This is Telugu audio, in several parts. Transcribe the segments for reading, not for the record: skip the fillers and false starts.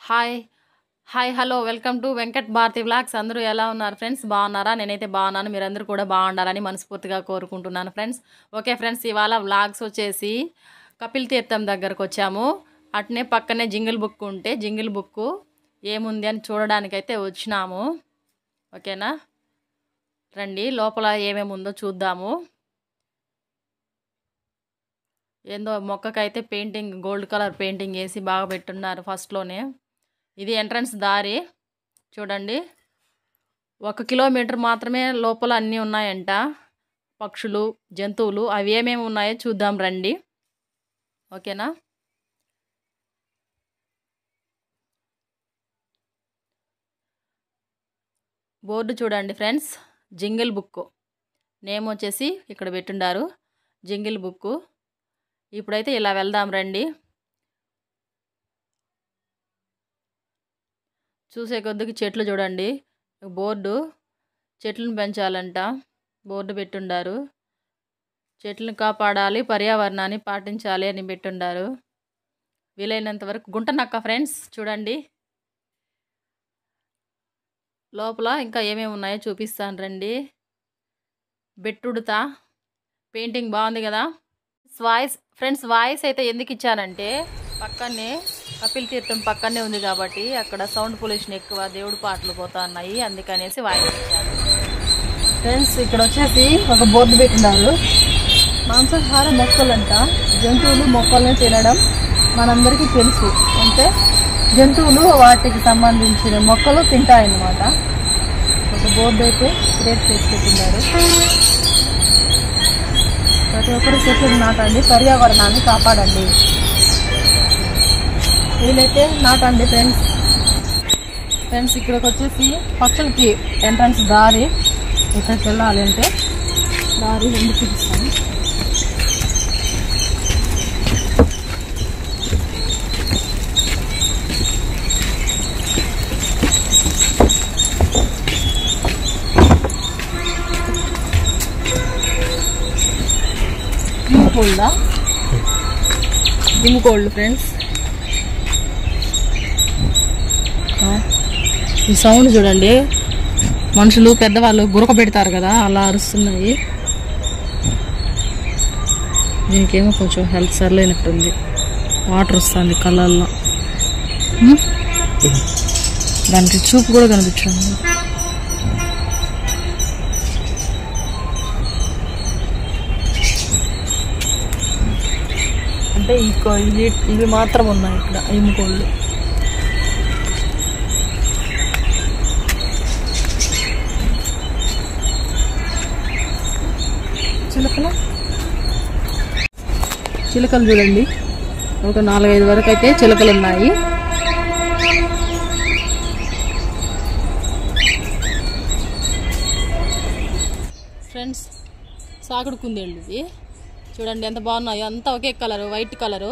Hi hi hello welcome to Venkat Bharathi vlogs. అందరూ ఎలా ఉన్నారు ఫ్రెండ్స్? బాగున్నారా? నేనైతే బాగున్నాను. మీరందరూ కూడా బాగుండాలని మనస్ఫూర్తిగా కోరుకుంటున్నాను ఫ్రెండ్స్. ఓకే ఫ్రెండ్స్, ఇవాళ వ్లాగ్స్ వచ్చేసి కపిల్ తీర్థం దగ్గరకు వచ్చాము. అట్నే పక్కనే జింగిల్ బుక్ ఉంటే జింగిల్ బుక్ ఏముంది అని చూడడానికైతే వచ్చినాము. ఓకేనా, రండి లోపల ఏమేమి ఉందో చూద్దాము. ఏందో మొక్కకైతే పెయింటింగ్, గోల్డ్ కలర్ పెయింటింగ్ వేసి బాగా పెట్టున్నారు ఫస్ట్లోనే. ఇది ఎంట్రన్స్ దారి చూడండి. 1 కిలోమీటర్ మాత్రమే లోపల అన్నీ ఉన్నాయంట, పక్షులు, జంతువులు. అవి ఏమేమి ఉన్నాయో చూద్దాం రండి. ఓకేనా, బోర్డు చూడండి ఫ్రెండ్స్, జింగిల్ బుక్ నేమ్ వచ్చేసి ఇక్కడ పెట్టుండారు, జింగిల్ బుక్. ఇప్పుడైతే ఇలా వెళ్దాం రండి. చూసే కొద్దికి చెట్లు చూడండి, బోర్డు చెట్లను పెంచాలంట బోర్డు పెట్టుండారు. చెట్లను కాపాడాలి, పర్యావరణాన్ని పాటించాలి అని పెట్టుండారు. వీలైనంత వరకు గుంటనక్క ఫ్రెండ్స్ చూడండి. లోపల ఇంకా ఏమేమి ఉన్నాయో చూపిస్తాను రండి. బెట్టుడుతా పెయింటింగ్ బాగుంది కదా. వాయిస్ అయితే ఎందుకు ఇచ్చానంటే పక్కనే కపిల్ తీర్థం పక్కనే ఉంది కాబట్టి అక్కడ సౌండ్ పొల్యూషన్ ఎక్కువ, దేవుడి పాటలు పోతా ఉన్నాయి, అందుకనేసి వాయిస్ ఇచ్చాను ఫ్రెండ్స్. ఇక్కడ వచ్చేసి ఒక బోర్డు పెట్టినారు, మాంసాహార మొక్కలంట. జంతువులు మొక్కలను తినడం మనందరికీ తెలుసు. అంటే జంతువులు వాటికి సంబంధించిన మొక్కలు తింటాయన్నమాట. ఒక బోర్డు అయితే క్రియేట్ చేసి పెట్టినారు. ప్రతి ఒక్కరు చెట్లు నాటండి, పర్యావరణాన్ని కాపాడండి. వీలైతే నాటండి ఫ్రెండ్స్. ఇక్కడికి వచ్చేసి పక్షులకి ఎంట్రన్స్ దారి. ఇక్కడికి వెళ్ళాలి అంటే దారి రెండు చూపిస్తాను. దిమ్ముకోళ్ళు ఫ్రెండ్స్. ఈ సౌండ్ చూడండి, మనుషులు పెద్దవాళ్ళు గురక పెడతారు కదా, అలా అరుస్తున్నాయి. దీనికేమో కొంచెం హెల్త్ సరిలేనట్టుంది, వాటర్ వస్తుంది కళ్ళల్లో. దానికి చూపు కూడా కనిపించింది. అంటే ఇవి మాత్రం ఉన్నాయి ఇక్కడ ఎముకోళ్ళు. చిలుకలు చూడండి, ఒక 4-5 వరకు అయితే చిలుకలు ఉన్నాయి. ఫ్రెండ్స్, సాకుడు కుందేళ్ళు ఇది చూడండి ఎంత బాగున్నాయో. అంతా ఒకే కలరు, వైట్ కలరు.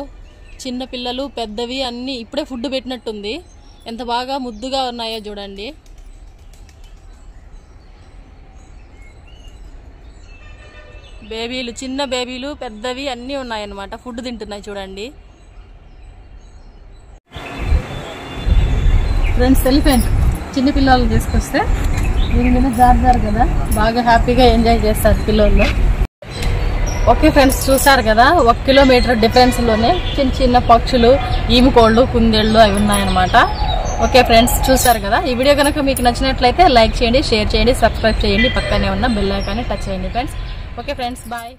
చిన్న పిల్లలు పెద్దవి అన్నీ ఇప్పుడే ఫుడ్ పెట్టినట్టుంది. ఎంత బాగా ముద్దుగా ఉన్నాయో చూడండి. బేబీలు, చిన్న బేబీలు పెద్దవి అన్నీ ఉన్నాయన్నమాట, ఫుడ్ తింటున్నాయి చూడండి. ఫ్రెండ్స్, ఎలిఫెంట్ చిన్న పిల్లలు తీసుకొస్తే దీని మీద జారుతారు కదా, బాగా హ్యాపీగా ఎంజాయ్ చేస్తారు పిల్లలు. ఓకే ఫ్రెండ్స్, చూసారు కదా, 1 కిలోమీటర్ డిఫరెన్స్ లోనే చిన్న చిన్న పక్షులు, ఈముకోళ్ళు, కుందేళ్ళు అవి ఉన్నాయన్నమాట. ఓకే ఫ్రెండ్స్, చూసారు కదా. ఈ వీడియో కనుక మీకు నచ్చినట్లయితే లైక్ చేయండి, షేర్ చేయండి, సబ్స్క్రైబ్ చేయండి, పక్కనే ఉన్న బెల్ ఐకాన్ని టచ్ చేయండి ఫ్రెండ్స్. Okay friends, bye.